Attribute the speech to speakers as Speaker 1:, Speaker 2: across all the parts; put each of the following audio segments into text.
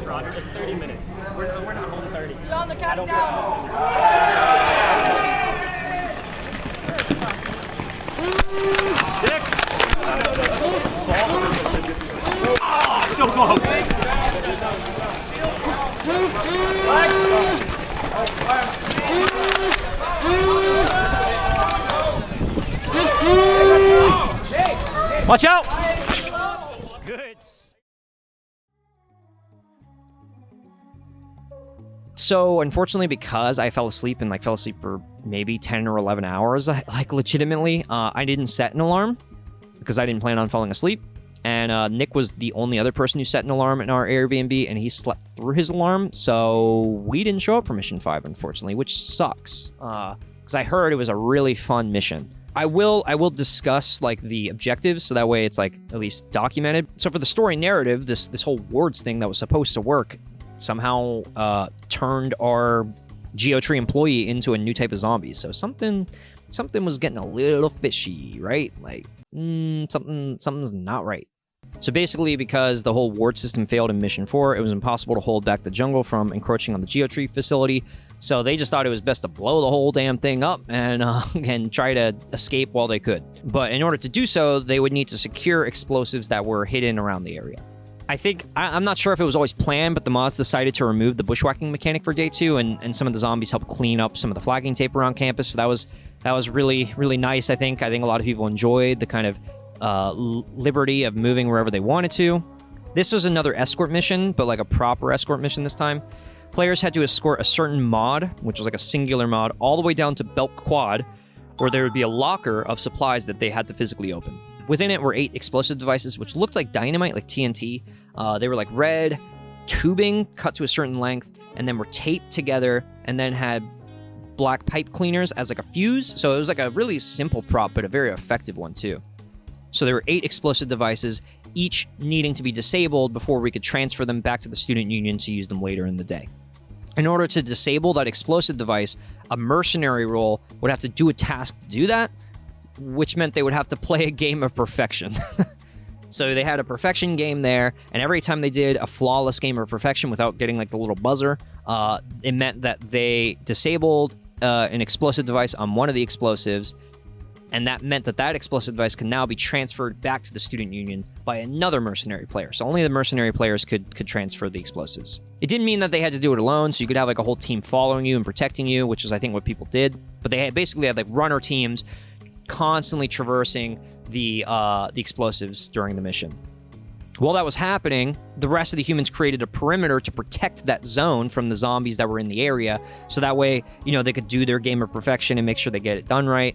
Speaker 1: Roger. It's 30 minutes. We're not home 30.
Speaker 2: John, the countdown.
Speaker 1: Dick. Oh, so close. Watch out! Good.
Speaker 3: So unfortunately, because I fell asleep for maybe 10 or 11 hours, legitimately, I didn't set an alarm because I didn't plan on falling asleep. And Nick was the only other person who set an alarm in our Airbnb, and he slept through his alarm. So we didn't show up for mission 5, unfortunately, which sucks. Because I heard it was a really fun mission. I will discuss like the objectives, so that way it's like at least documented. So for the story narrative, this whole wards thing that was supposed to work somehow turned our Geotree employee into a new type of zombie. So something was getting a little fishy, right? Like something's not right. So basically, because the whole ward system failed in Mission 4, it was impossible to hold back the jungle from encroaching on the Geotree facility. So they just thought it was best to blow the whole damn thing up and try to escape while they could. But in order to do so, they would need to secure explosives that were hidden around the area. I'm not sure if it was always planned, but the mods decided to remove the bushwhacking mechanic for day 2, and some of the zombies helped clean up some of the flagging tape around campus. So that was really, really nice, I think. I think a lot of people enjoyed the kind of liberty of moving wherever they wanted to. This was another escort mission, but like a proper escort mission this time. Players had to escort a certain mod, which was like a singular mod, all the way down to Belt Quad, where there would be a locker of supplies that they had to physically open. Within it were 8 explosive devices, which looked like dynamite, like TNT. They were like red tubing cut to a certain length, and then were taped together, and then had black pipe cleaners as like a fuse. So it was like a really simple prop, but a very effective one too. So there were 8 explosive devices, each needing to be disabled before we could transfer them back to the student union to use them later in the day. In order to disable that explosive device, a mercenary role would have to do a task to do that, which meant they would have to play a game of perfection. So they had a perfection game there, and every time they did a flawless game of perfection without getting like the little buzzer, it meant that they disabled an explosive device on one of the explosives, and that meant that explosive device can now be transferred back to the student union by another mercenary player. So only the mercenary players could transfer the explosives. It didn't mean that they had to do it alone, so you could have like a whole team following you and protecting you, which is I think what people did. But they basically had like runner teams constantly traversing the explosives during the mission. While that was happening, the rest of the humans created a perimeter to protect that zone from the zombies that were in the area, so that way, they could do their game of perfection and make sure they get it done right.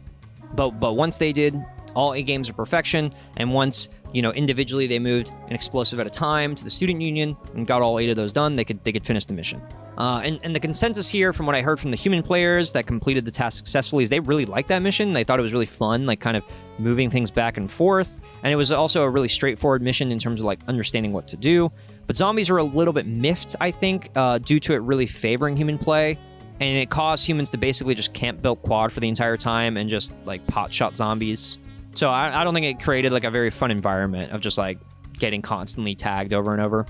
Speaker 3: But once they did all 8 games of perfection, and once, individually they moved an explosive at a time to the student union and got all 8 of those done, they could finish the mission. And the consensus here, from what I heard from the human players that completed the task successfully, is they really liked that mission. They thought it was really fun, like kind of moving things back and forth. And it was also a really straightforward mission in terms of like understanding what to do. But zombies are a little bit miffed, I think, due to it really favoring human play. And it caused humans to basically just camp Belt Quad for the entire time and just like pot shot zombies. So I don't think it created like a very fun environment of just like getting constantly tagged over and over.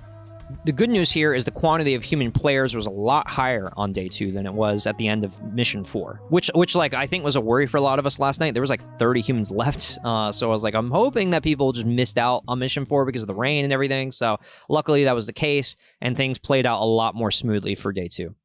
Speaker 3: The good news here is the quantity of human players was a lot higher on day 2 than it was at the end of mission 4, which like I think was a worry for a lot of us last night. There was like 30 humans left. So I was like, I'm hoping that people just missed out on mission 4 because of the rain and everything. So luckily that was the case, and things played out a lot more smoothly for day 2.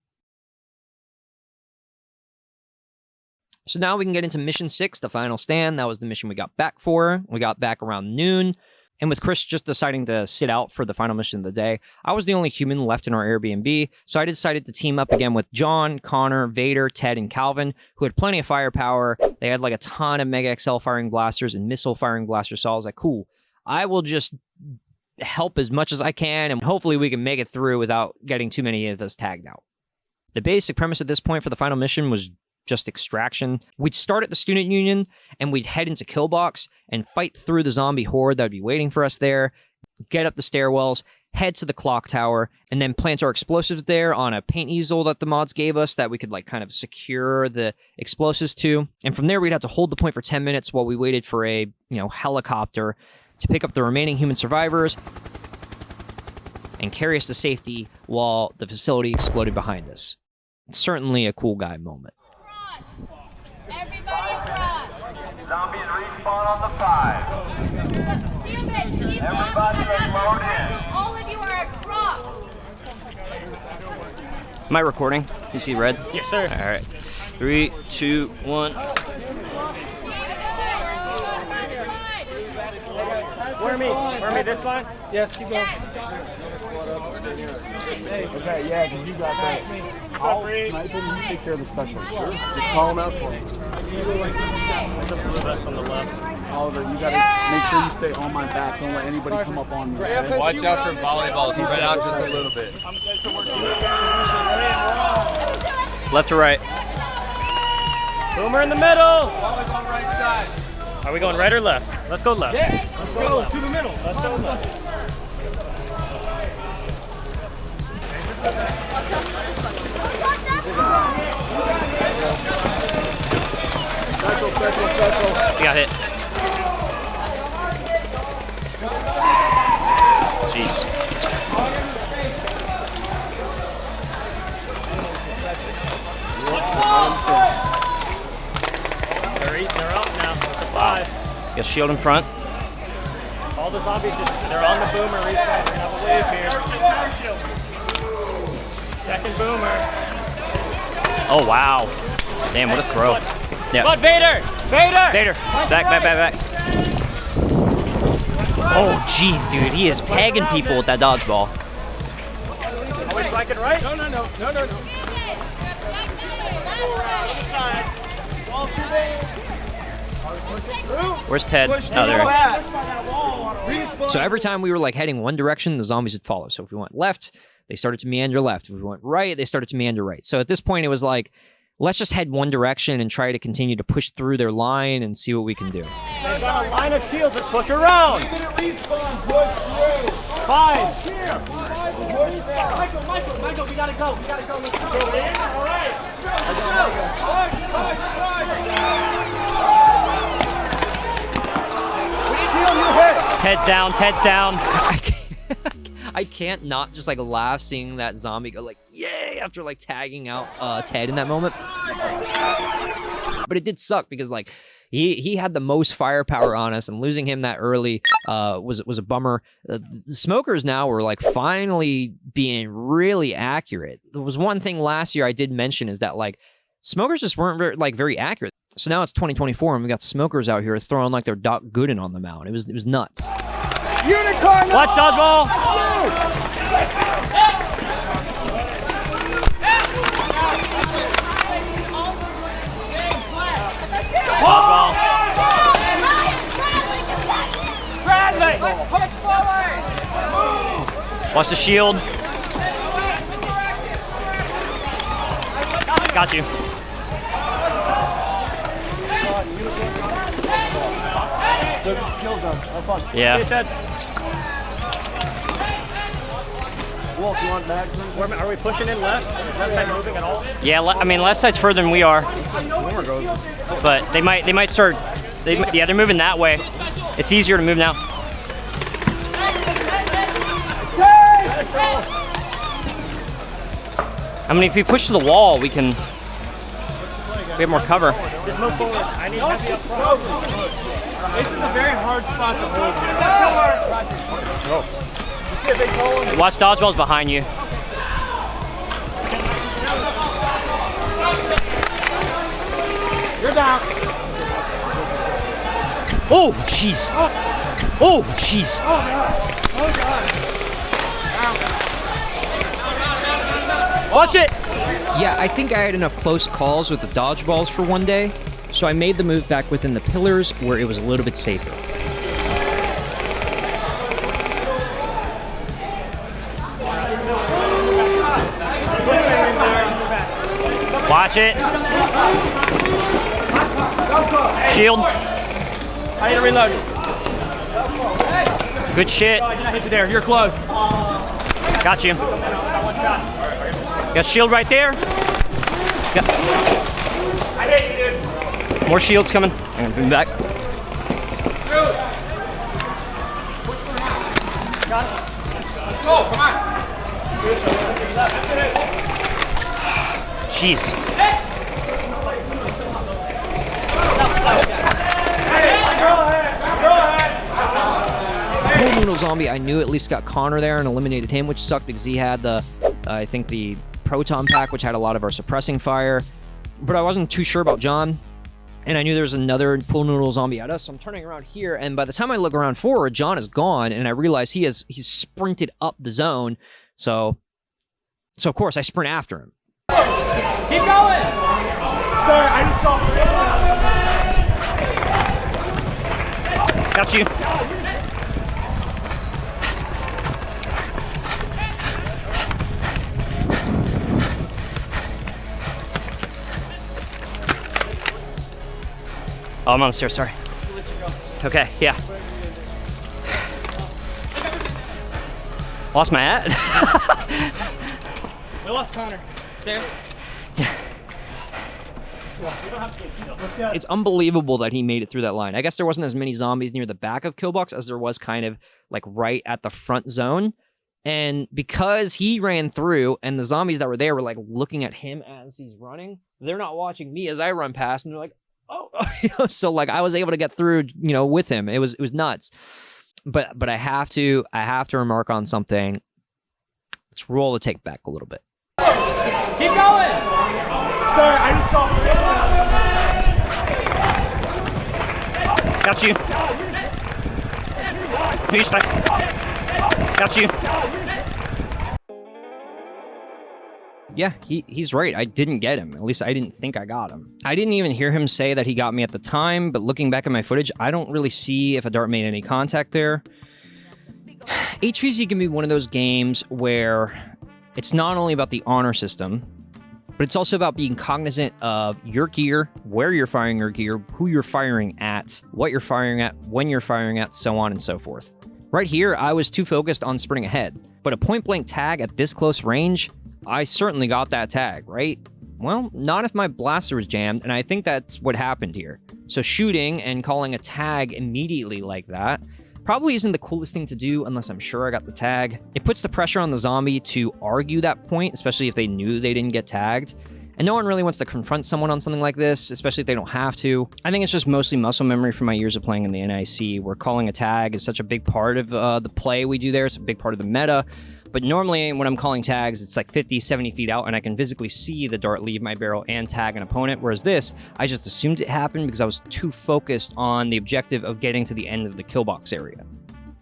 Speaker 3: So now we can get into mission 6, the final stand. That was the mission we got back for. We got back around noon. And with Chris just deciding to sit out for the final mission of the day, I was the only human left in our Airbnb, so I decided to team up again with John, Connor, Vader, Ted, and Calvin, who had plenty of firepower. They had like a ton of Mega XL firing blasters and missile firing blasters, so I was like, cool, I will just help as much as I can, and hopefully we can make it through without getting too many of us tagged out. The basic premise at this point for the final mission was just extraction. We'd start at the student union, and we'd head into Killbox and fight through the zombie horde that would be waiting for us there, get up the stairwells, head to the clock tower, and then plant our explosives there on a paint easel that the mods gave us that we could like kind of secure the explosives to. And from there, we'd have to hold the point for 10 minutes while we waited for a, helicopter to pick up the remaining human survivors. and carry us to safety while the facility exploded behind us. It's certainly a cool guy moment.
Speaker 2: Everybody front.
Speaker 4: Zombies respawn on the 5. Everybody load in.
Speaker 2: All of you are at cross.
Speaker 5: Am I recording? You see red?
Speaker 1: Yes, sir.
Speaker 5: All right. 3, 2, 1.
Speaker 1: Wormy, this one?
Speaker 6: Yes, keep going. Okay, yeah, because you got that. I'll snipe him, you take care of the special. Sure. Just call him out for me. Oliver, you gotta make sure you stay on my back. Don't let anybody come up on me. Okay?
Speaker 7: Watch out for volleyball. Spread out just a little bit.
Speaker 5: Left to right.
Speaker 1: Boomer in the middle. Are we going right or left? Let's go left.
Speaker 6: Yeah, let's go to the middle.
Speaker 1: Let's go left.
Speaker 6: Special.
Speaker 5: He got hit. Jeez.
Speaker 1: They're up now.
Speaker 5: Wow. Got shield in front.
Speaker 1: All the zombies, they're on the boomer. We're gonna have a wave here. Second boomer.
Speaker 5: Oh, wow. Damn, what a throw. Yeah.
Speaker 1: Spud, Vader!
Speaker 5: Vader. Back. Oh, jeez, dude. He is pegging people with that dodgeball.
Speaker 1: Are we flanking right?
Speaker 6: No.
Speaker 5: Where's Ted? Oh, there.
Speaker 3: So every time we were like heading one direction, the zombies would follow. So if we went left, they started to meander left. If we went right, they started to meander right. So at this point, it was like, let's just head one direction and try to continue to push through their line and see what we can do.
Speaker 1: They've got a line of shields. Let's push around. Fine.
Speaker 8: Michael, we gotta go. Let's go.
Speaker 1: All right.
Speaker 5: Ted's down.
Speaker 3: I can't not just like laugh seeing that zombie go like, yay, after like tagging out Ted in that moment. But it did suck because like he had the most firepower on us, and losing him that early was a bummer. The smokers now were like finally being really accurate. There was one thing last year I did mention is that like smokers just weren't very accurate. So now it's 2024 and we got smokers out here throwing like their Doc Gooden on the mound. It was nuts.
Speaker 6: Unicorn!
Speaker 1: Watch dodgeball.
Speaker 5: Dodgeball. Watch the shield. Got you. Yeah.
Speaker 6: Wolf, you want back?
Speaker 1: Are we pushing in left? Is left side moving at all?
Speaker 5: Yeah, I mean, left side's further than we are. But they might start. They're moving that way. It's easier to move now. I mean, if we push to the wall, we have more cover.
Speaker 1: Just move forward. I need heavy up front.
Speaker 6: This is a very hard spot to hold.
Speaker 5: Watch dodgeballs behind you.
Speaker 6: You're down.
Speaker 5: Oh, jeez. Oh, jeez.
Speaker 6: Oh, God.
Speaker 5: Watch it.
Speaker 3: Yeah, I think I had enough close calls with the dodgeballs for one day, so I made the move back within the pillars where it was a little bit safer.
Speaker 5: Watch it. Shield.
Speaker 1: I need to reload.
Speaker 5: Good shit.
Speaker 1: I hit you there. You're close.
Speaker 5: Got you. Got shield right there.
Speaker 1: I hit you, dude.
Speaker 5: More shields coming. I'm gonna bring back. Jeez.
Speaker 3: Pool Noodle Zombie, I knew at least got Connor there and eliminated him, which sucked because he had the, I think the Proton Pack, which had a lot of our suppressing fire. But I wasn't too sure about John. And I knew there was another Pool Noodle Zombie at us, so I'm turning around here, and by the time I look around forward, John is gone, and I realize he's sprinted up the zone, so of course I sprint after him.
Speaker 1: Keep going!
Speaker 6: Sorry, I just saw.
Speaker 5: Got you. Oh, I'm on the stairs, sorry. Okay, yeah. Lost my hat?
Speaker 1: We lost Connor. Stairs?
Speaker 3: It's unbelievable that he made it through that line. I guess there wasn't as many zombies near the back of Killbox as there was kind of like right at the front zone. And because he ran through and the zombies that were there were like looking at him as he's running, they're not watching me as I run past, and they're like, oh, so like I was able to get through, with him. It was nuts. But I have to remark on something. Let's roll the take back a little bit.
Speaker 1: Keep going!
Speaker 6: Sorry, I just saw.
Speaker 5: Got you. Got you.
Speaker 3: Yeah, he's right. I didn't get him. At least I didn't think I got him. I didn't even hear him say that he got me at the time, but looking back at my footage, I don't really see if a dart made any contact there. HvZ can be one of those games where it's not only about the honor system, but it's also about being cognizant of your gear, where you're firing your gear, who you're firing at, what you're firing at, when you're firing at, so on and so forth. Right here, I was too focused on sprinting ahead, but a point-blank tag at this close range, I certainly got that tag, right? Well, not if my blaster was jammed, and I think that's what happened here. So shooting and calling a tag immediately like that probably isn't the coolest thing to do unless I'm sure I got the tag. It puts the pressure on the zombie to argue that point, especially if they knew they didn't get tagged. And no one really wants to confront someone on something like this, especially if they don't have to. I think it's just mostly muscle memory from my years of playing in the NIC, where calling a tag is such a big part of the play we do there. It's a big part of the meta. But normally when I'm calling tags, it's like 50, 70 feet out and I can physically see the dart leave my barrel and tag an opponent. Whereas this, I just assumed it happened because I was too focused on the objective of getting to the end of the kill box area.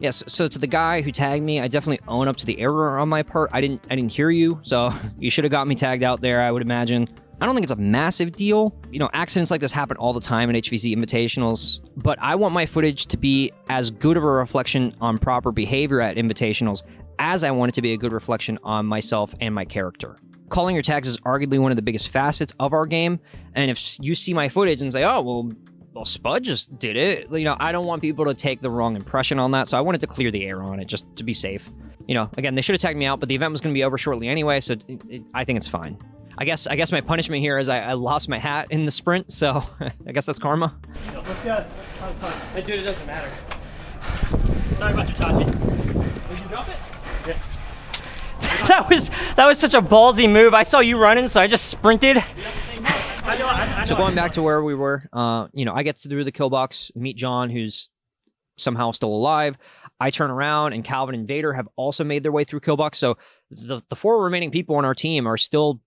Speaker 3: Yes, so to the guy who tagged me, I definitely own up to the error on my part. I didn't hear you, so you should have got me tagged out there, I would imagine. I don't think it's a massive deal. Accidents like this happen all the time in HvZ invitationals, but I want my footage to be as good of a reflection on proper behavior at invitationals as I want it to be a good reflection on myself and my character. Calling your tags is arguably one of the biggest facets of our game, and if you see my footage and say, oh, well, Spud just did it, I don't want people to take the wrong impression on that, so I wanted to clear the air on it just to be safe. Again, they should have tagged me out, but the event was going to be over shortly anyway, so I think it's fine. I guess my punishment here is I lost my hat in the sprint, so I guess that's karma.
Speaker 6: Let's get outside.
Speaker 1: Hey, dude, it doesn't matter. Sorry about your Tachi. Did you drop it? Yeah.
Speaker 5: That was such a ballsy move. I saw you running, so I just sprinted.
Speaker 3: So going back to where we were, I get through the kill box, meet John, who's somehow still alive. I turn around, and Calvin and Vader have also made their way through kill box. So the 4 remaining people on our team are still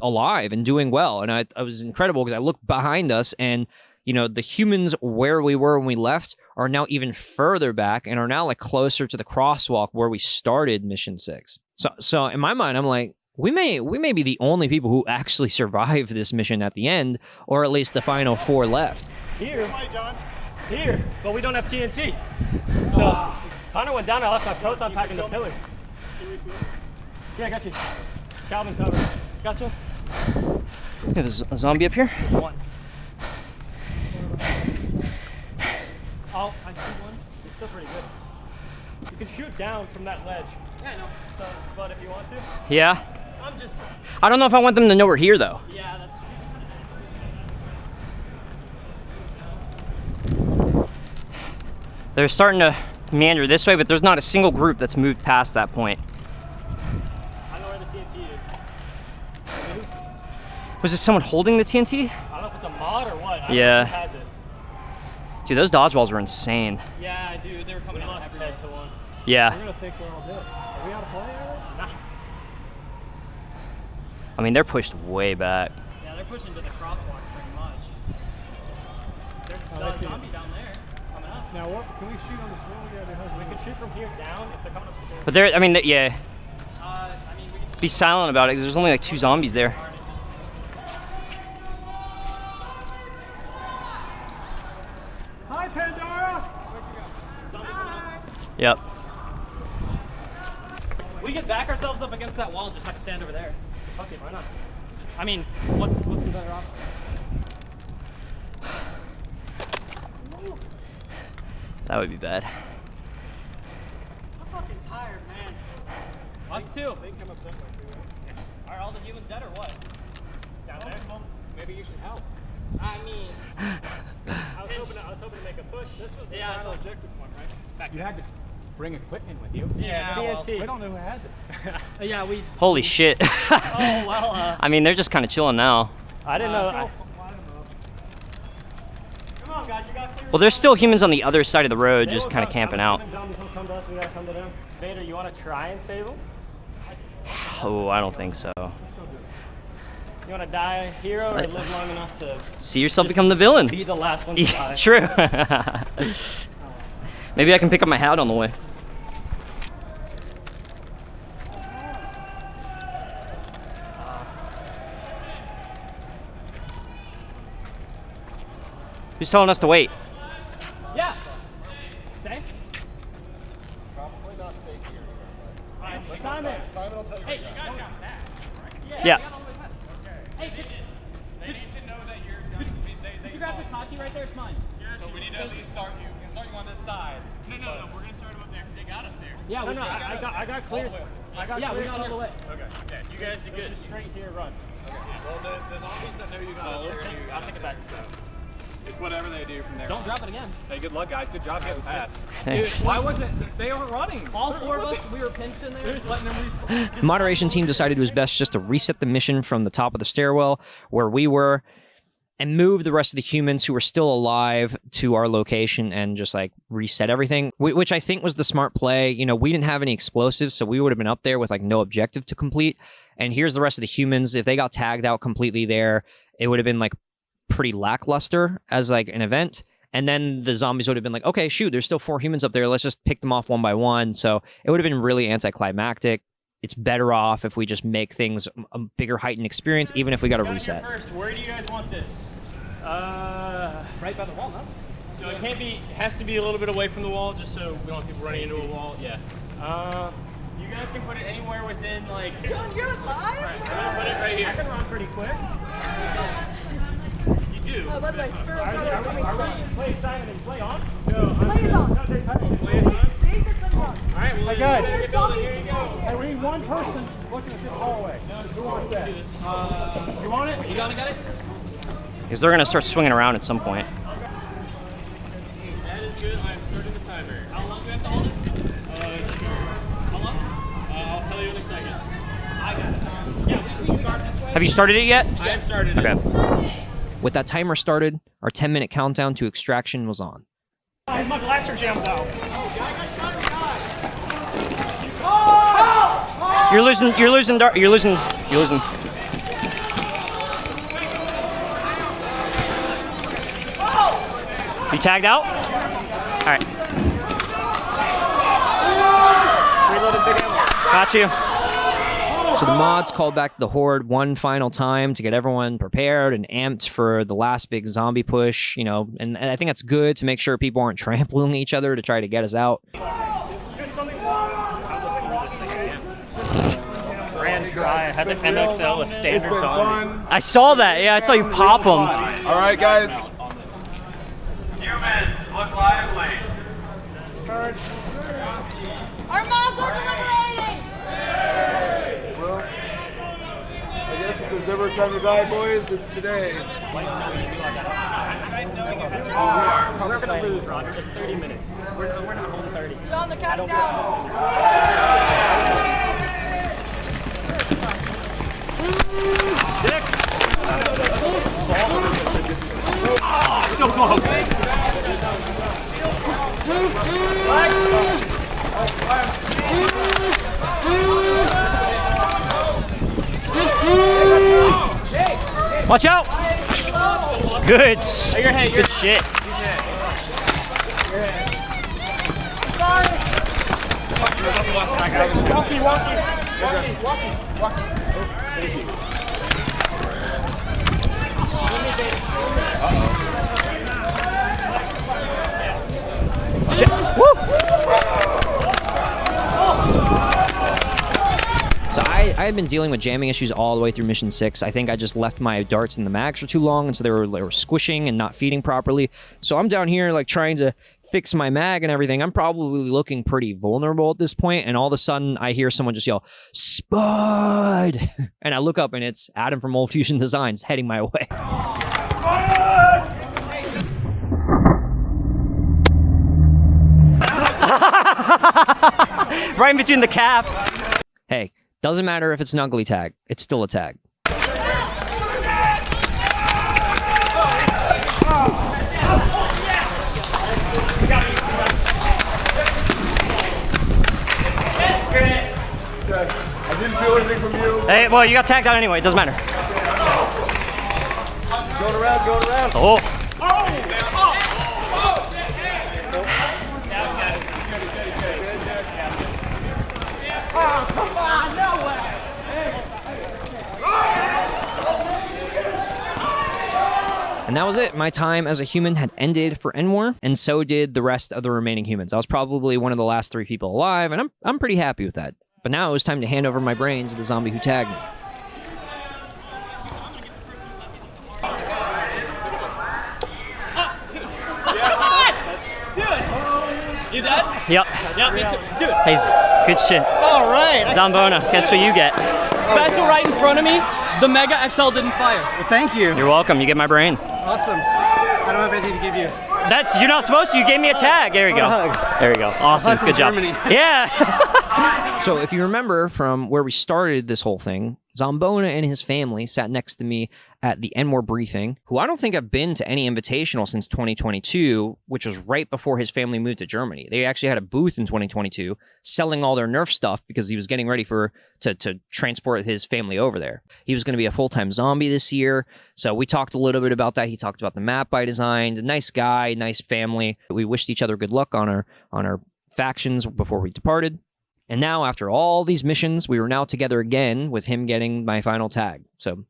Speaker 3: alive and doing well. And I was incredible because I looked behind us, and the humans where we were when we left are now even further back and are now like closer to the crosswalk where we started mission 6. So in my mind, I'm like, we may be the only people who actually survive this mission at the end, or at least the final 4 left.
Speaker 1: Here, but we don't have TNT. So Connor went down. I left my proton pack in the pillar. Yeah, I got you. Calvin covered. Gotcha.
Speaker 5: There's a zombie up here.
Speaker 1: One. I see one. It's still pretty good. You can shoot down from that ledge. Yeah, I know. So, but if you want to.
Speaker 5: Yeah. I don't know if I want them to know we're here, though.
Speaker 1: Yeah, that's
Speaker 5: They're starting to meander this way, but there's not a single group that's moved past that point.
Speaker 1: I know where the TNT is.
Speaker 5: Was it someone holding the TNT?
Speaker 1: I don't know if it's a mod or what. I don't
Speaker 5: Yeah.
Speaker 1: know who has it.
Speaker 5: Dude, those dodgeballs were insane.
Speaker 1: Yeah, dude, they were coming in lost 10 to 1.
Speaker 5: Yeah.
Speaker 6: We're gonna think we're all dead. Are we out of play already?
Speaker 1: Nah.
Speaker 5: I mean, they're pushed way back.
Speaker 1: Yeah, they're pushing to the crosswalk pretty much. There's a zombie down there coming up.
Speaker 6: Now what? Can we shoot on this wall? Yeah,
Speaker 1: We could shoot from here down if they're coming up the stairs.
Speaker 5: But they're, I mean, yeah.
Speaker 1: I mean, we can
Speaker 5: Be silent about it, because there's only like 2 zombies there.
Speaker 6: Hi, Pandora.
Speaker 5: Yep.
Speaker 1: We could back ourselves up against that wall and just have to stand over there. Fuck it, why not? I mean, what's the better option?
Speaker 5: That would be bad.
Speaker 1: I'm fucking tired, man. Us too. They can come up that way too, right? Are all the humans dead or what? Down there? Maybe you should help. I mean, I was hoping to make a push. This was the final objective one, right?
Speaker 6: You had to bring equipment with you.
Speaker 1: Yeah,
Speaker 6: TNT. We don't know who has it.
Speaker 1: Yeah, we.
Speaker 5: Holy shit.
Speaker 1: Oh well.
Speaker 5: I mean, they're just kind of chilling now.
Speaker 1: I didn't know. Come on, guys, you got clear.
Speaker 5: Well, there's still humans on the other side of the road just kind of camping out.
Speaker 1: Zombies will come to us. We gotta come to them. Vader, you want to try and save them?
Speaker 5: Oh, I don't think so.
Speaker 1: You want to die a hero or live long enough to
Speaker 5: See yourself become the villain.
Speaker 1: be the last one to
Speaker 5: Yeah,
Speaker 1: die?
Speaker 5: true. Maybe I can pick up my hat on the way. Who's telling us to wait?
Speaker 1: Yeah. Stay.
Speaker 6: Probably not stay here.
Speaker 1: Simon.
Speaker 6: Simon will tell you.
Speaker 1: Hey, you guys got that, right?
Speaker 5: Yeah.
Speaker 1: Hey, they need to know that you're done. Did you grab the Tachi right there? It's mine.
Speaker 7: So we need to at least start you. We can start you on this side. No. We're gonna start them up there because they got us there.
Speaker 1: Yeah, no, I got clear. I got clear all the way.
Speaker 7: Okay. You guys are good.
Speaker 1: Just straight here, run.
Speaker 7: Well, the zombies that know you got up there,
Speaker 1: I'll take it back.
Speaker 7: so it's whatever they do from there.
Speaker 1: Don't drop it again.
Speaker 7: Hey, good luck, guys. Good job getting past.
Speaker 5: Thanks.
Speaker 7: Why wasn't they weren't running?
Speaker 1: All 4 of us, we were pinched in there, just letting them reset.
Speaker 3: The moderation team decided it was best just to reset the mission from the top of the stairwell where we were and move the rest of the humans who were still alive to our location and just like reset everything, which I think was the smart play. You know, we didn't have any explosives, so we would have been up there with like no objective to complete. And here's the rest of the humans. If they got tagged out completely there, it would have been like pretty lackluster as like an event. And then the zombies would have been like, okay, shoot, there's still 4 humans up there. Let's just pick them off one by one. So it would have been really anticlimactic. It's better off if we just make things a bigger heightened experience, even if we got to reset.
Speaker 1: First, where do you guys want this? Right by the wall, no?
Speaker 7: So it can't be. It has to be a little bit away from the wall, just so we don't want people running into a wall. Yeah.
Speaker 1: You guys can put it anywhere within like.
Speaker 2: John, you're alive?
Speaker 7: I'm gonna put it right here.
Speaker 1: I can run pretty quick.
Speaker 7: You do.
Speaker 2: Oh, by the way, Spur is
Speaker 1: Wait, Simon, is play on?
Speaker 2: Play is on. Basic play is on.
Speaker 7: All right. Well,
Speaker 6: Hey guys,
Speaker 7: here you go.
Speaker 6: hey, we need one person looking at this hallway. Who wants that? You want it?
Speaker 1: You gonna get it?
Speaker 5: Because they're going to start swinging around at some point.
Speaker 7: That is good. I'm starting the timer.
Speaker 1: How long do you have to hold it?
Speaker 7: Sure.
Speaker 1: How long?
Speaker 7: I'll tell you in a second.
Speaker 1: I got it. Yeah, we can guard this way.
Speaker 5: Have you started it yet?
Speaker 7: I have started.
Speaker 5: Okay.
Speaker 3: With that timer started, our 10-minute countdown to extraction was on.
Speaker 1: My blaster jammed out.
Speaker 5: You're losing. You tagged out? All right. Got you.
Speaker 3: So the mods called back the Horde one final time to get everyone prepared and amped for the last big zombie push, you know, and I think that's good to make sure people aren't trampling each other to try to get us out.
Speaker 1: Ran dry. I had to NXL a standard zombie.
Speaker 5: I saw that. Yeah, I saw you pop them.
Speaker 6: All right, guys.
Speaker 4: Humans, look lively.
Speaker 2: Our moms are deliberating!
Speaker 6: Well, I guess if there's ever time to die, boys, it's today.
Speaker 1: We're gonna lose, Roger. It's 30 minutes. We're not home 30.
Speaker 2: John, the countdown.
Speaker 1: Dick! So close.
Speaker 5: Watch out! Good. Good shit.
Speaker 3: So I had been dealing with jamming issues all the way through Mission 6. I think I just left my darts in the mags for too long, and so they were squishing and not feeding properly. So I'm down here like trying to fix my mag and everything. I'm probably looking pretty vulnerable at this point, and all of a sudden I hear someone just yell, "Spud!" And I look up and it's Adam from Old Fusion Designs heading my way.
Speaker 5: Right in between the cap.
Speaker 3: Hey, doesn't matter if it's an ugly tag. It's still a tag.
Speaker 6: I didn't feel anything from you.
Speaker 5: Hey, well, you got tagged out anyway. It doesn't matter.
Speaker 6: Going around, going around.
Speaker 5: Oh.
Speaker 1: Come on, no way!
Speaker 3: And that was it. My time as a human had ended for Endwar, and so did the rest of the remaining humans. I was probably one of the last 3 people alive, and I'm pretty happy with that. But now it was time to hand over my brain to the zombie who tagged me.
Speaker 1: You dead?
Speaker 5: Yep.
Speaker 1: Yeah, me too. Dude.
Speaker 5: Hey, good shit.
Speaker 1: All right.
Speaker 5: Zambona, guess what you get?
Speaker 1: Special right in front of me. The Mega XL didn't fire.
Speaker 8: Well, thank you.
Speaker 5: You're welcome. You get my brain.
Speaker 8: Awesome. I don't have anything to give you.
Speaker 5: You're not supposed to. You gave me a tag. There you go. There you go. Awesome.
Speaker 8: From
Speaker 5: Good job.
Speaker 8: Germany.
Speaker 5: Yeah.
Speaker 3: So if you remember from where we started this whole thing, Zambona and his family sat next to me at the Endwar briefing, who I don't think have been to any invitational since 2022, which was right before his family moved to Germany. They actually had a booth in 2022 selling all their Nerf stuff because he was getting ready to transport his family over there. He was going to be a full-time zombie this year, so we talked a little bit about that. He talked about the map I designed. Nice guy, nice family. We wished each other good luck on our factions before we departed. And now, after all these missions, we were now together again with him getting my final tag. So,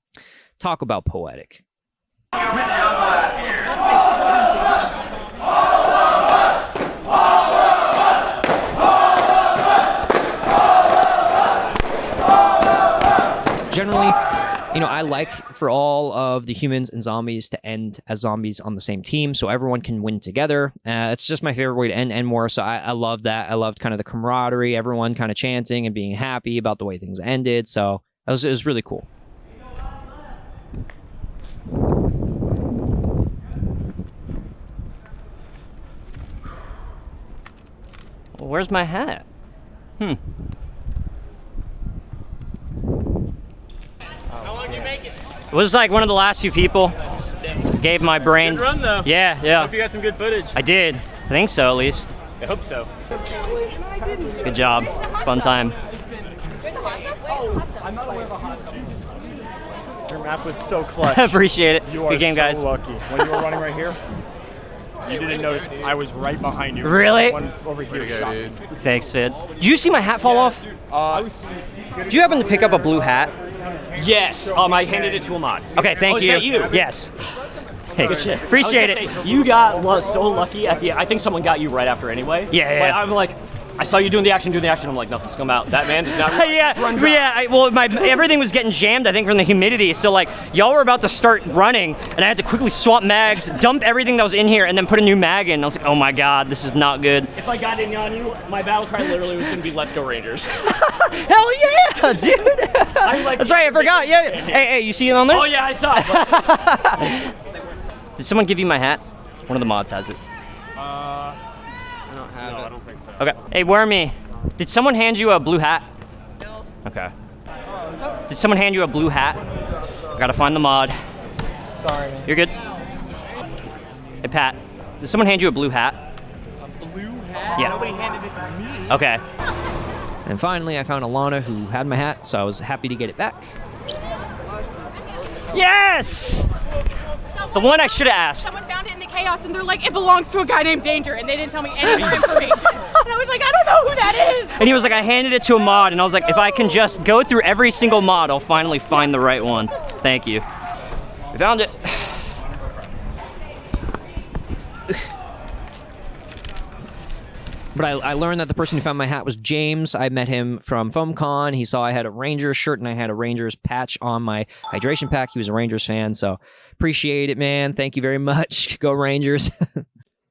Speaker 3: talk about poetic. Generally, I like for all of the humans and zombies to end as zombies on the same team so everyone can win together. It's just my favorite way to end Endwar, so I love that. I loved kind of the camaraderie, everyone kind of chanting and being happy about the way things ended, so it was really cool.
Speaker 5: Well, where's my hat?
Speaker 1: How long did you make it?
Speaker 5: It was like one of the last few people. Gave my brain.
Speaker 1: Good run, though.
Speaker 5: Yeah.
Speaker 1: Hope you got some good footage.
Speaker 5: I did. I think so, at least.
Speaker 1: I hope so.
Speaker 5: Good job. Fun time.
Speaker 6: Your map was so clutch.
Speaker 5: Appreciate it.
Speaker 6: You are
Speaker 5: Good game,
Speaker 6: so
Speaker 5: guys.
Speaker 6: lucky. When you were running right here, you didn't notice I was right behind you.
Speaker 5: Really?
Speaker 6: One over here shot me.
Speaker 5: Thanks, Fid. Did you see my hat fall off? Did you happen to pick up a blue hat?
Speaker 1: Yes. I handed it to a mod.
Speaker 5: Okay, thank you.
Speaker 1: Is that you?
Speaker 5: Yes. Thanks. Appreciate it.
Speaker 1: You got so lucky at the. I think someone got you right after anyway.
Speaker 5: Yeah.
Speaker 1: But I'm like,
Speaker 5: I saw you doing the action. I'm like, nothing's come out. That man does not. Well, everything was getting jammed, I think, from the humidity. So, like, y'all were about to start running, and I had to quickly swap mags, dump everything that was in here, and then put a new mag in. I was like, oh my God, this is not good. If I got in on you, my battle cry literally was going to be, let's go Rangers. Hell yeah, dude. That's right, I forgot. Yeah. Hey, you see it on there? Oh, yeah, I saw it. Did someone give you my hat? One of the mods has it.
Speaker 8: I don't have it.
Speaker 7: I don't think so.
Speaker 5: Okay. Hey, Wormy, did someone hand you a blue hat?
Speaker 2: No.
Speaker 5: Okay. Did someone hand you a blue hat? I gotta find the mod.
Speaker 8: Sorry, man.
Speaker 5: You're good. Hey, Pat, did someone hand you a blue hat?
Speaker 8: A blue hat?
Speaker 5: Yeah.
Speaker 8: Nobody handed it to me.
Speaker 5: Okay.
Speaker 3: And finally, I found Alana who had my hat, so I was happy to get it back.
Speaker 5: Yes! The one I should have asked.
Speaker 2: Someone found it in the chaos, and they're like, it belongs to a guy named Danger, and they didn't tell me any more information. And I was like, I don't know who that is.
Speaker 5: And he was like, I handed it to a mod, and I was like, if I can just go through every single mod, I'll finally find the right one. Thank you. We found it.
Speaker 3: But I learned that the person who found my hat was James. I met him from FoamCon. He saw I had a Rangers shirt and I had a Rangers patch on my hydration pack. He was a Rangers fan, so appreciate it, man. Thank you very much. Go Rangers.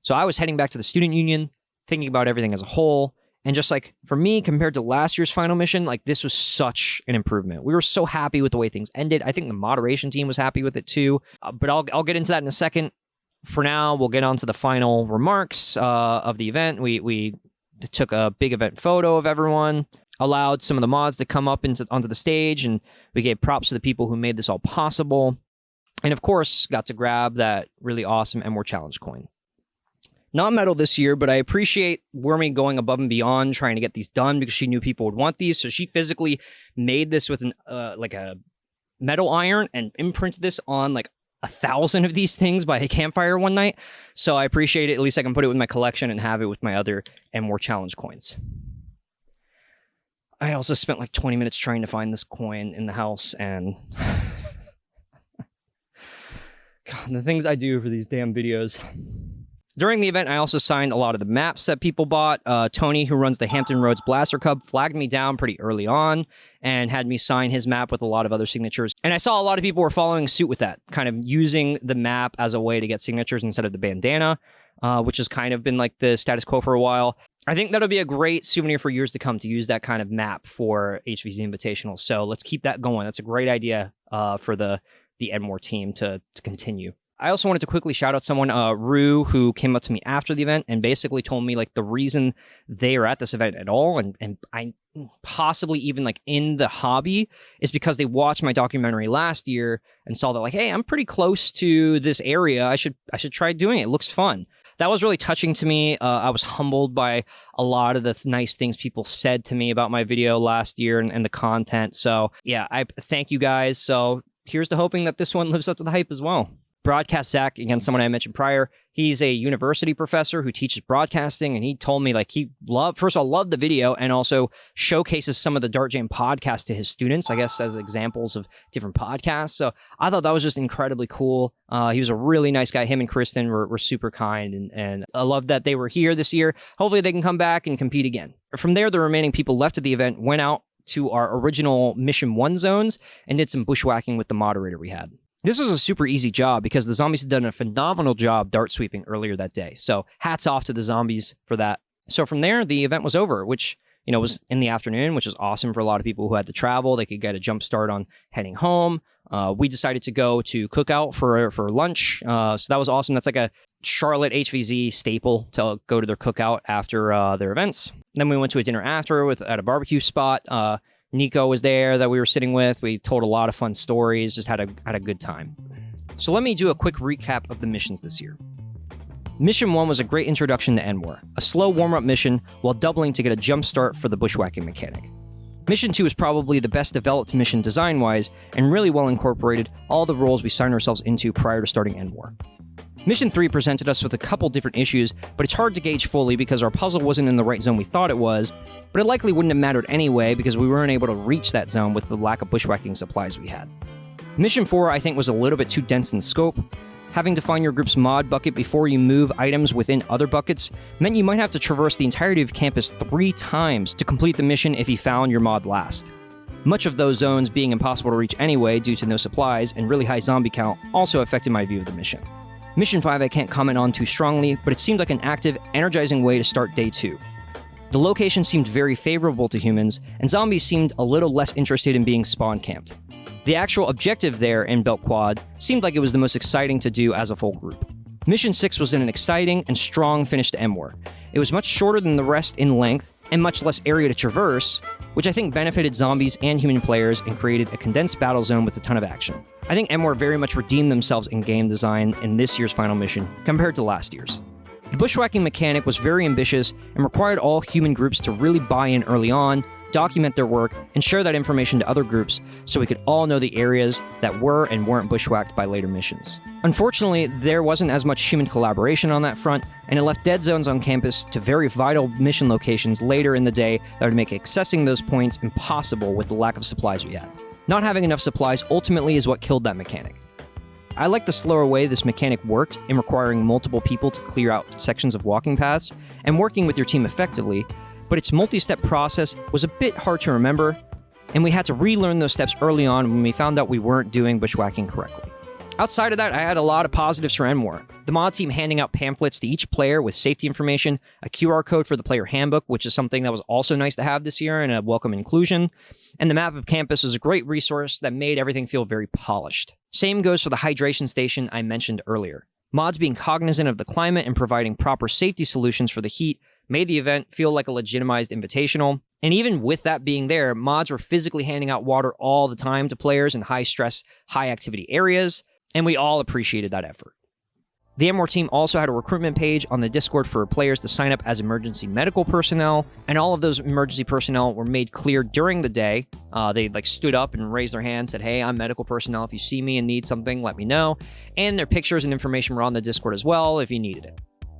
Speaker 3: So I was heading back to the student union, thinking about everything as a whole. And just like, for me, compared to last year's final mission, like, this was such an improvement. We were so happy with the way things ended. I think the moderation team was happy with it too. But I'll get into that in a second. For now, we'll get on to the final remarks of the event. We took a big event photo of everyone, allowed some of the mods to come up onto the stage, and we gave props to the people who made this all possible. And of course, got to grab that really awesome Endwar Challenge coin. Not medal this year, but I appreciate Wormy going above and beyond trying to get these done because she knew people would want these. So she physically made this with like a metal iron and imprinted this on like 1,000 of these things by a campfire one night. So I appreciate it. At least I can put it with my collection and have it with my other Endwar Challenge coins. I also spent like 20 minutes trying to find this coin in the house, and God, the things I do for these damn videos. During the event, I also signed a lot of the maps that people bought. Tony, who runs the Hampton Roads Blaster Cub, flagged me down pretty early on and had me sign his map with a lot of other signatures. And I saw a lot of people were following suit with that, kind of using the map as a way to get signatures instead of the bandana, which has kind of been like the status quo for a while. I think that'll be a great souvenir for years to come to use that kind of map for HvZ Invitational. So let's keep that going. That's a great idea for the Endwar team to continue. I also wanted to quickly shout out someone, Rue, who came up to me after the event and basically told me like the reason they are at this event at all, and I possibly even like in the hobby, is because they watched my documentary last year and saw that like, hey, I'm pretty close to this area. I should try doing it. It looks fun. That was really touching to me. I was humbled by a lot of the nice things people said to me about my video last year and the content. So yeah, I thank you guys. So here's to hoping that this one lives up to the hype as well. Broadcast Zach, again, someone I mentioned prior, he's a university professor who teaches broadcasting, and he told me like he loved the video and also showcases some of the Dart Jam podcasts to his students, I guess, as examples of different podcasts. So I thought that was just incredibly cool. He was a really nice guy. Him and Kristen were super kind, and I love that they were here this year. Hopefully they can come back and compete again. From there, the remaining people left at the event went out to our original Mission 1 zones and did some bushwhacking with the moderator we had. This was a super easy job because the zombies had done a phenomenal job dart sweeping earlier that day. So hats off to the zombies for that. So from there, the event was over, which, you know, was in the afternoon, which is awesome for a lot of people who had to travel. They could get a jump start on heading home. We decided to go to Cookout for lunch. So that was awesome. That's like a Charlotte HvZ staple to go to their cookout after their events. Then we went to a dinner after at a barbecue spot. Nico was there that we were sitting with. We told a lot of fun stories, just had a good time. So let me do a quick recap of the missions this year. Mission 1 was a great introduction to Endwar, a slow warm-up mission while doubling to get a jump start for the bushwhacking mechanic. Mission 2 is probably the best developed mission design-wise and really well incorporated all the roles we signed ourselves into prior to starting Endwar. Mission 3 presented us with a couple different issues, but it's hard to gauge fully because our puzzle wasn't in the right zone we thought it was, but it likely wouldn't have mattered anyway because we weren't able to reach that zone with the lack of bushwhacking supplies we had. Mission 4, I think, was a little bit too dense in scope, Having to find your group's mod bucket before you move items within other buckets meant you might have to traverse the entirety of campus 3 times to complete the mission if you found your mod last. Much of those zones being impossible to reach anyway due to no supplies and really high zombie count also affected my view of the mission. Mission 5 I can't comment on too strongly, but it seemed like an active, energizing way to start day 2. The location seemed very favorable to humans, and zombies seemed a little less interested in being spawn camped. The actual objective there in Belt Quad seemed like it was the most exciting to do as a full group. Mission 6 was an exciting and strong finish to Endwar. It was much shorter than the rest in length, and much less area to traverse, which I think benefited zombies and human players and created a condensed battle zone with a ton of action. I think Endwar very much redeemed themselves in game design in this year's final mission compared to last year's. The bushwhacking mechanic was very ambitious and required all human groups to really buy in early on, document their work, and share that information to other groups so we could all know the areas that were and weren't bushwhacked by later missions. Unfortunately, there wasn't as much human collaboration on that front, and it left dead zones on campus to very vital mission locations later in the day that would make accessing those points impossible with the lack of supplies we had. Not having enough supplies ultimately is what killed that mechanic. I like the slower way this mechanic worked in requiring multiple people to clear out sections of walking paths and working with your team effectively, but its multi-step process was a bit hard to remember, and we had to relearn those steps early on when we found out we weren't doing bushwhacking correctly. Outside of that, I had a lot of positives for Endwar. The mod team handing out pamphlets to each player with safety information, a QR code for the player handbook, which is something that was also nice to have this year and a welcome inclusion, and the map of campus was a great resource that made everything feel very polished. Same goes for the hydration station I mentioned earlier. Mods being cognizant of the climate and providing proper safety solutions for the heat made the event feel like a legitimized invitational. And even with that being there, mods were physically handing out water all the time to players in high-stress, high-activity areas, and we all appreciated that effort. The Endwar team also had a recruitment page on the Discord for players to sign up as emergency medical personnel, and all of those emergency personnel were made clear during the day. They stood up and raised their hand, said, "Hey, I'm medical personnel. If you see me and need something, let me know." And their pictures and information were on the Discord as well if you needed it.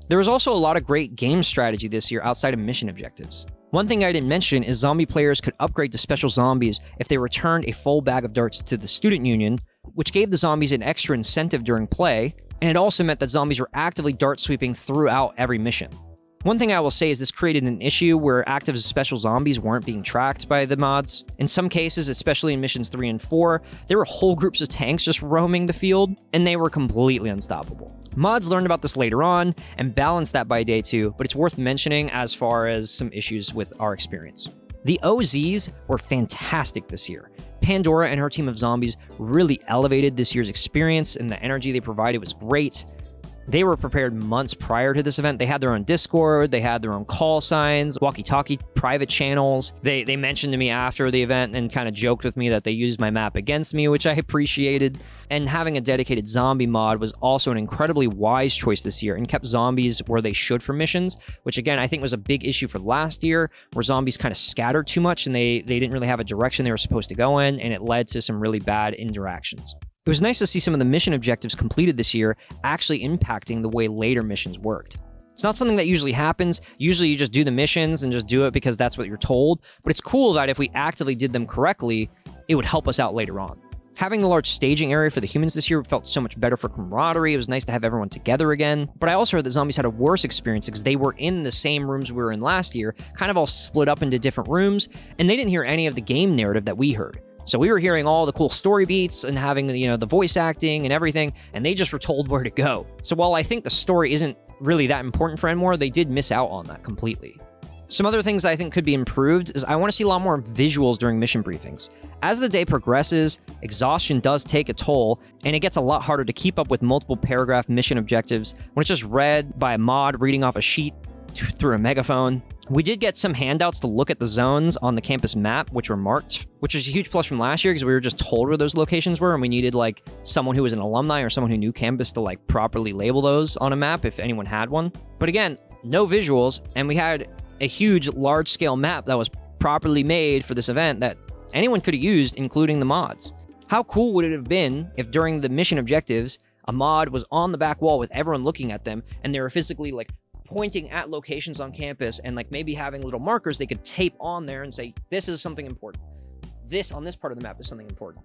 Speaker 3: There was also a lot of great game strategy this year outside of mission objectives. One thing I didn't mention is zombie players could upgrade to special zombies if they returned a full bag of darts to the student union, which gave the zombies an extra incentive during play, and it also meant that zombies were actively dart sweeping throughout every mission. One thing I will say is this created an issue where active special zombies weren't being tracked by the mods. In some cases, especially in missions 3 and 4, there were whole groups of tanks just roaming the field, and they were completely unstoppable. Mods learned about this later on and balanced that by day 2, but it's worth mentioning as far as some issues with our experience. The OZs were fantastic this year. Pandora and her team of zombies really elevated this year's experience, and the energy they provided was great. They were prepared months prior to this event. They had their own Discord, they had their own call signs, walkie-talkie private channels. They mentioned to me after the event and kind of joked with me that they used my map against me, which I appreciated. And having a dedicated zombie mod was also an incredibly wise choice this year and kept zombies where they should for missions, which again, I think was a big issue for last year, where zombies kind of scattered too much and they didn't really have a direction they were supposed to go in, and it led to some really bad interactions. It was nice to see some of the mission objectives completed this year actually impacting the way later missions worked. It's not something that usually happens. Usually you just do the missions and just do it because that's what you're told, but it's cool that if we actively did them correctly, it would help us out later on. Having the large staging area for the humans this year felt so much better for camaraderie. It was nice to have everyone together again, but I also heard that zombies had a worse experience because they were in the same rooms we were in last year, kind of all split up into different rooms, and they didn't hear any of the game narrative that we heard. So we were hearing all the cool story beats and having, the voice acting and everything, and they just were told where to go. So while I think the story isn't really that important for Endwar, they did miss out on that completely. Some other things I think could be improved is I want to see a lot more visuals during mission briefings. As the day progresses, exhaustion does take a toll, and it gets a lot harder to keep up with multiple paragraph mission objectives when it's just read by a mod reading off a sheet through a megaphone. We did get some handouts to look at the zones on the campus map, which were marked, which is a huge plus from last year because we were just told where those locations were, and we needed someone who was an alumni or someone who knew campus to properly label those on a map if anyone had one. But again, no visuals, and we had a huge large-scale map that was properly made for this event that anyone could have used, including the mods. How cool would it have been if during the mission objectives, a mod was on the back wall with everyone looking at them, and they were physically pointing at locations on campus and maybe having little markers they could tape on there and say, this is something important. This on this part of the map is something important.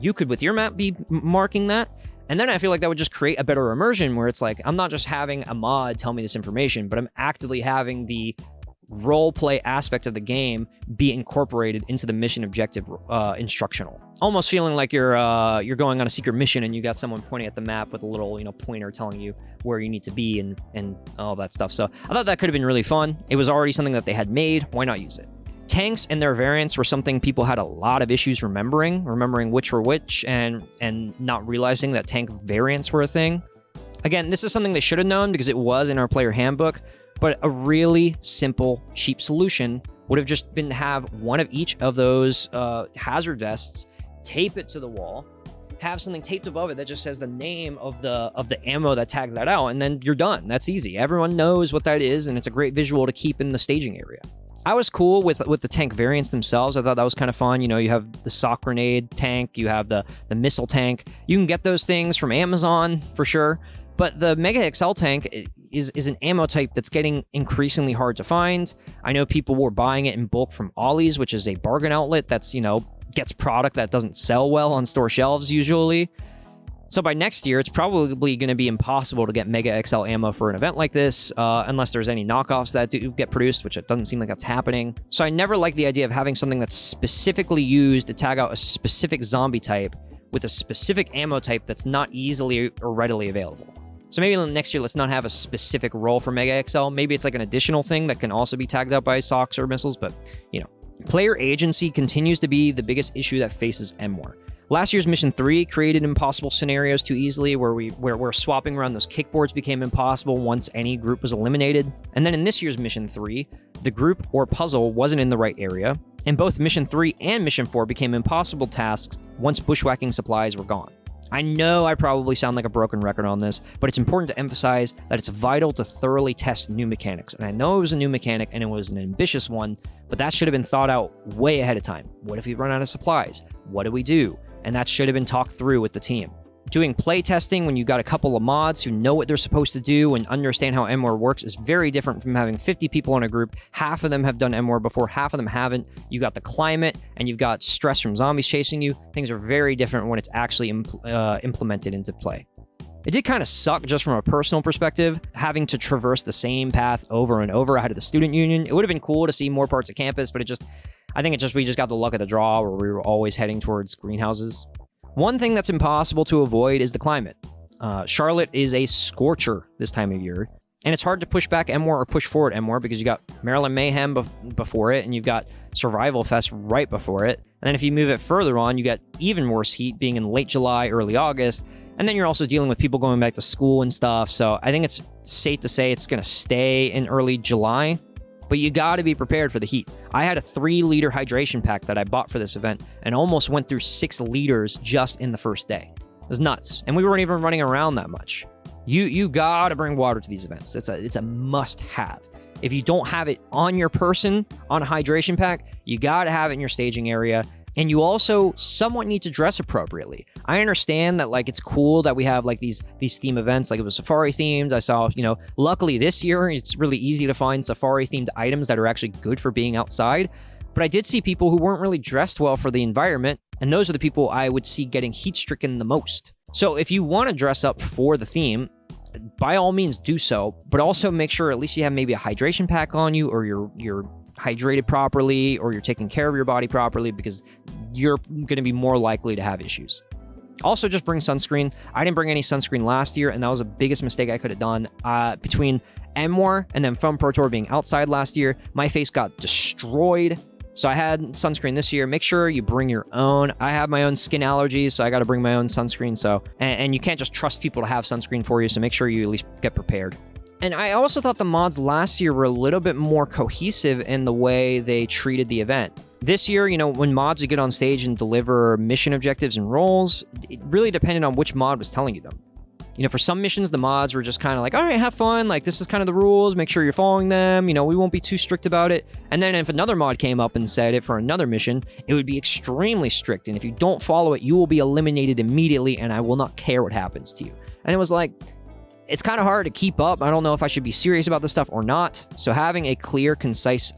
Speaker 3: you could with your map be marking that. And then I feel like that would just create a better immersion where it's like, I'm not just having a mod tell me this information, but I'm actively having the role play aspect of the game be incorporated into the mission objective instructional. Almost feeling like you're going on a secret mission and you got someone pointing at the map with a little, pointer telling you where you need to be and all that stuff. So I thought that could have been really fun. It was already something that they had made. Why not use it? Tanks and their variants were something people had a lot of issues remembering which were which and not realizing that tank variants were a thing. Again, this is something they should have known because it was in our player handbook, but a really simple, cheap solution would have just been to have one of each of those hazard vests, tape it to the wall, have something taped above it that just says the name of the ammo that tags that out, and then you're done. That's easy. Everyone knows what that is, and it's a great visual to keep in the staging area. I was cool with the tank variants themselves. I thought that was kind of fun. You have the sock grenade tank, you have the missile tank. You can get those things from Amazon for sure. But the Mega XL tank is an ammo type that's getting increasingly hard to find. I know people were buying it in bulk from Ollie's, which is a bargain outlet that's, gets product that doesn't sell well on store shelves usually. So by next year, it's probably going to be impossible to get Mega XL ammo for an event like this, unless there's any knockoffs that do get produced, which it doesn't seem like that's happening. So I never liked the idea of having something that's specifically used to tag out a specific zombie type with a specific ammo type that's not easily or readily available. So maybe next year, let's not have a specific role for Mega XL. Maybe it's like an additional thing that can also be tagged out by socks or missiles, but, Player agency continues to be the biggest issue that faces Endwar. Last year's Mission 3 created impossible scenarios too easily where swapping around those kickboards became impossible once any group was eliminated. And then in this year's Mission 3, the group or puzzle wasn't in the right area, and both Mission 3 and Mission 4 became impossible tasks once bushwhacking supplies were gone. I know I probably sound like a broken record on this, but it's important to emphasize that it's vital to thoroughly test new mechanics. And I know it was a new mechanic and it was an ambitious one, but that should have been thought out way ahead of time. What if we run out of supplies? What do we do? And that should have been talked through with the team. Doing play testing when you got a couple of mods who know what they're supposed to do and understand how Endwar works is very different from having 50 people in a group. Half of them have done Endwar before, half of them haven't. You got the climate and you've got stress from zombies chasing you. Things are very different when it's actually implemented into play. It did kind of suck just from a personal perspective, having to traverse the same path over and over ahead of the student union. It would have been cool to see more parts of campus, but we just got the luck of the draw where we were always heading towards greenhouses. One thing that's impossible to avoid is the climate. Charlotte is a scorcher this time of year, and it's hard to push back Endwar or push forward Endwar because you got Maryland Mayhem before it, and you've got Survival Fest right before it. And then if you move it further on, you got even worse heat being in late July, early August, and then you're also dealing with people going back to school and stuff. So I think it's safe to say it's going to stay in early July. But you got to be prepared for the heat. I had a 3-liter hydration pack that I bought for this event and almost went through 6 liters just in the first day. It was nuts. And we weren't even running around that much. You got to bring water to these events. It's a must-have. If you don't have it on your person on a hydration pack, you got to have it in your staging area. And you also somewhat need to dress appropriately. I understand that it's cool that we have these theme events, like it was safari themed. I saw, luckily this year it's really easy to find safari themed items that are actually good for being outside. But I did see people who weren't really dressed well for the environment, and those are the people I would see getting heat stricken the most. So if you want to dress up for the theme, by all means do so, but also make sure at least you have maybe a hydration pack on you, or you're hydrated properly, or you're taking care of your body properly, because you're going to be more likely to have issues. Also, just bring sunscreen. I didn't bring any sunscreen last year, and that was the biggest mistake I could have done. Between Endwar and then from Pro Tour being outside last year, my face got destroyed. So I had sunscreen this year. Make sure you bring your own. I have my own skin allergies, so I got to bring my own sunscreen. So, and you can't just trust people to have sunscreen for you, so make sure you at least get prepared. And I also thought the mods last year were a little bit more cohesive in the way they treated the event. This year, when mods would get on stage and deliver mission objectives and roles, it really depended on which mod was telling you them. For some missions, the mods were just kind of like, all right, have fun. This is kind of the rules. Make sure you're following them. We won't be too strict about it. And then if another mod came up and said it for another mission, it would be extremely strict. And if you don't follow it, you will be eliminated immediately, and I will not care what happens to you. And it was like, it's kind of hard to keep up. I don't know if I should be serious about this stuff or not. So having a clear, concise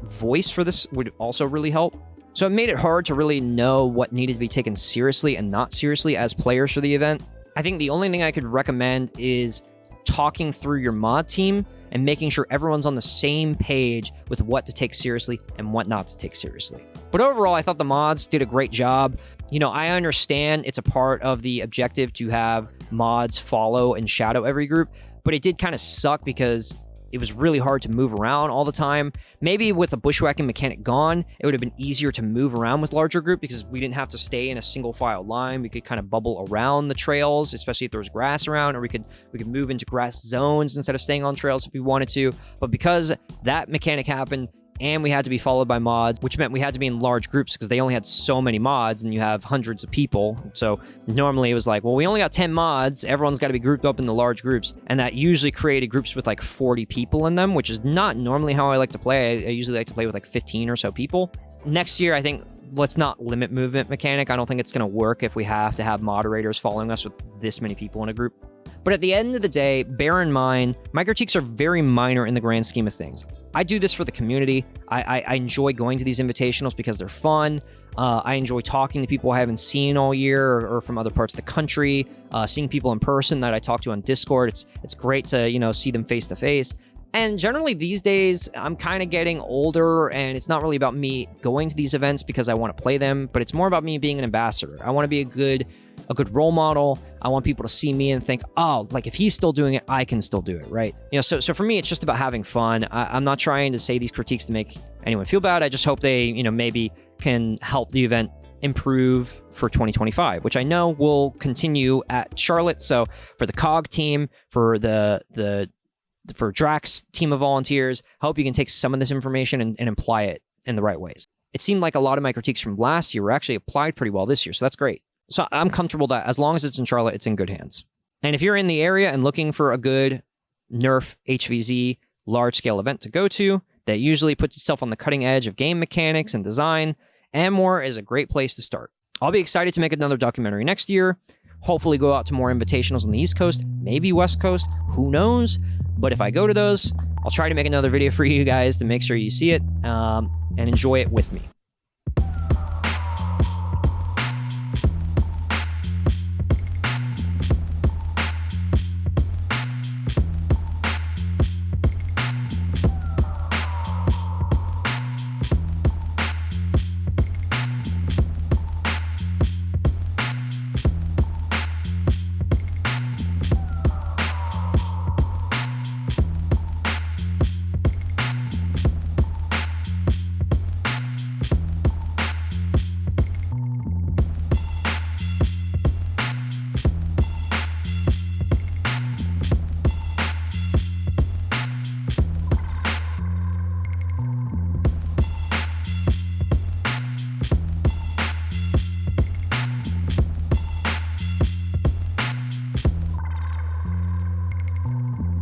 Speaker 3: voice for this would also really help. So it made it hard to really know what needed to be taken seriously and not seriously as players for the event. I think the only thing I could recommend is talking through your mod team and making sure everyone's on the same page with what to take seriously and what not to take seriously. But overall, I thought the mods did a great job. You know, I understand it's a part of the objective to have mods follow and shadow every group, but it did kind of suck because it was really hard to move around all the time. Maybe with the bushwhacking mechanic gone, it would have been easier to move around with larger group because we didn't have to stay in a single file line. We could kind of bubble around the trails, especially if there was grass around, or we could move into grass zones instead of staying on trails if we wanted to. But because that mechanic happened, and we had to be followed by mods, which meant we had to be in large groups because they only had so many mods and you have hundreds of people. So normally it was like, well, we only got 10 mods. Everyone's got to be grouped up into large groups. And that usually created groups with like 40 people in them, which is not normally how I like to play. I usually like to play with like 15 or so people. Next year, I think let's not limit movement mechanic. I don't think it's going to work if we have to have moderators following us with this many people in a group. But at the end of the day, bear in mind, my critiques are very minor in the grand scheme of things. I do this for the community. I enjoy going to these invitationals because they're fun. I enjoy talking to people I haven't seen all year or from other parts of the country, seeing people in person that I talk to on Discord. It's great to, you know, see them face to face. And generally these days, I'm kind of getting older and it's not really about me going to these events because I want to play them, but it's more about me being an ambassador. I want to be a good role model. I want people to see me and think, oh, like if he's still doing it, I can still do it, right? You know, so for me, it's just about having fun. I'm not trying to say these critiques to make anyone feel bad. I just hope they, you know, maybe can help the event improve for 2025, which I know will continue at Charlotte. So for the COG team, for for Drax team of volunteers, I hope you can take some of this information and apply it in the right ways. It seemed like a lot of my critiques from last year were actually applied pretty well this year, so that's great. So I'm comfortable that as long as it's in Charlotte, it's in good hands. And if you're in the area and looking for a good Nerf HvZ large-scale event to go to that usually puts itself on the cutting edge of game mechanics and design, Endwar is a great place to start. I'll be excited to make another documentary next year, hopefully go out to more invitationals on the East Coast, maybe West Coast, who knows? But if I go to those, I'll try to make another video for you guys to make sure you see it and enjoy it with me.